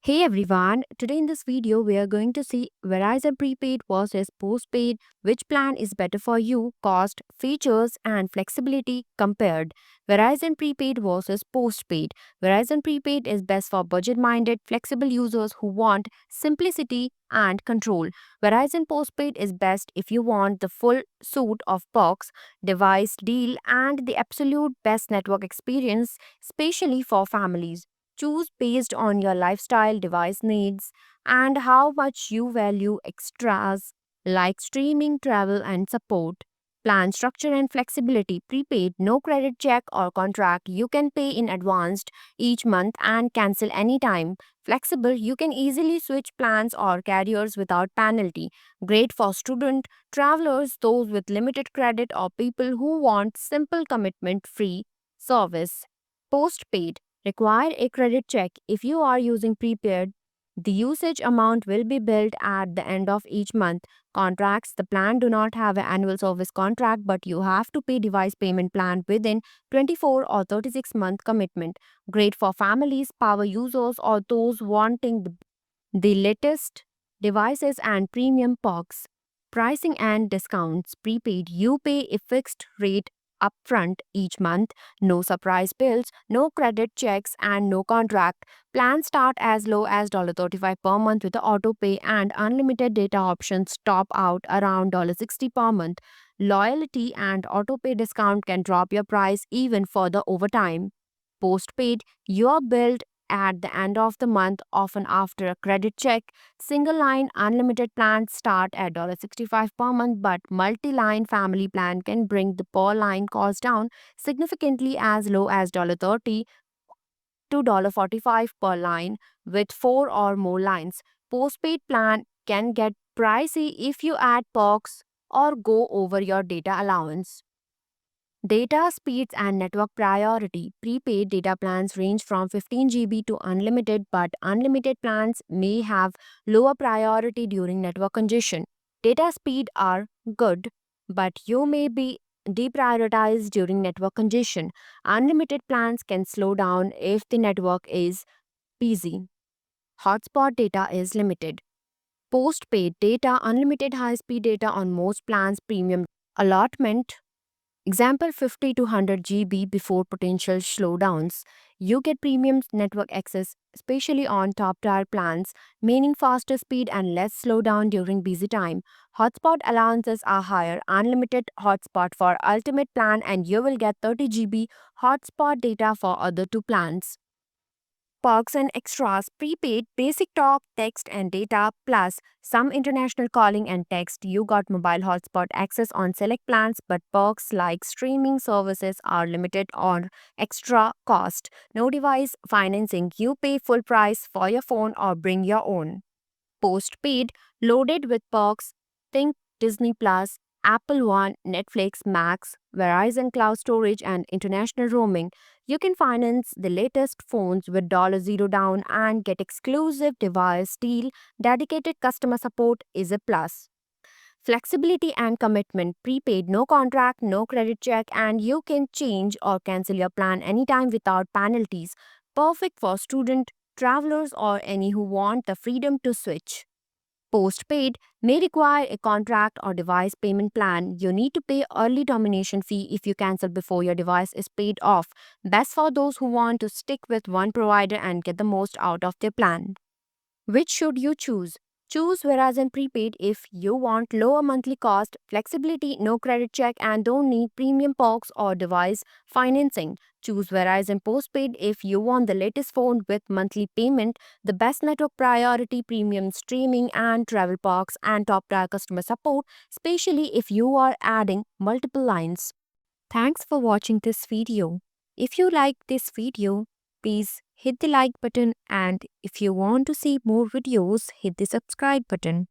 Hey everyone, today in this video we are going to see Verizon prepaid versus postpaid, which plan is better for you, cost, features and flexibility compared. Verizon prepaid versus postpaid. Verizon prepaid is best for budget-minded, flexible users who want simplicity and control. Verizon postpaid is best if you want the full suite of perks, device deal and the absolute best network experience, especially for families. Choose based on your lifestyle, device needs, and how much you value extras like streaming, travel, and support. Plan structure and flexibility. Prepaid, no credit check or contract. You can pay in advance each month and cancel anytime. Flexible, you can easily switch plans or carriers without penalty. Great for student, travelers, those with limited credit, or people who want simple commitment free service. Postpaid require a credit check if you are using prepaid. The usage amount will be billed at the end of each month. Contracts, the plan do not have an annual service contract, but you have to pay device payment plan within 24 or 36-month commitment. Great for families, power users, or those wanting the latest devices and premium perks. Pricing and discounts. Prepaid, you pay a fixed rate upfront each month, no surprise bills, no credit checks, and no contract. Plans start as low as $35 per month with the auto pay and unlimited data options top out around $60 per month. Loyalty and auto pay discount can drop your price even further over time. Postpaid, you are billed at the end of the month, often after a credit check. Single line unlimited plans start at $65 per month, but multi line family plan can bring the per line cost down significantly as low as $30 to $45 per line with 4 or more lines. Postpaid plan can get pricey if you add perks or go over your data allowance. Data speeds and network priority. Prepaid data plans range from 15 GB to unlimited, but unlimited plans may have lower priority during network congestion. Data speed are good, but you may be deprioritized during network congestion. Unlimited plans can slow down if the network is busy. Hotspot data is limited. Postpaid data, unlimited high speed data on most plans, premium allotment. Example 50 to 100 GB before potential slowdowns. You get premium network access, especially on top tier plans, meaning faster speed and less slowdown during busy time. Hotspot allowances are higher, unlimited hotspot for ultimate plan, and you will get 30 GB hotspot data for other two plans. Perks and extras. Prepaid, basic talk, text, and data, plus some international calling and text. You got mobile hotspot access on select plans, but perks like streaming services are limited or extra cost. No device financing. You pay full price for your phone or bring your own. Postpaid, loaded with perks. Think Disney Plus, Apple One, Netflix, Max, Verizon Cloud Storage, and international roaming. You can finance the latest phones with $0 down and get exclusive device deal. Dedicated customer support is a plus. Flexibility and commitment. Prepaid, no contract, no credit check, and you can change or cancel your plan anytime without penalties. Perfect for student, travelers, or any who want the freedom to switch. Postpaid may require a contract or device payment plan. You need to pay early termination fee if you cancel before your device is paid off. Best for those who want to stick with one provider and get the most out of their plan. Which should you choose? Choose Verizon Prepaid if you want lower monthly cost, flexibility, no credit check, and don't need premium perks or device financing. Choose Verizon Postpaid if you want the latest phone with monthly payment, the best network priority, premium streaming and travel perks, and top tier customer support, especially if you are adding multiple lines. Thanks for watching this video. If you like this video, please hit the like button, and if you want to see more videos, hit the subscribe button.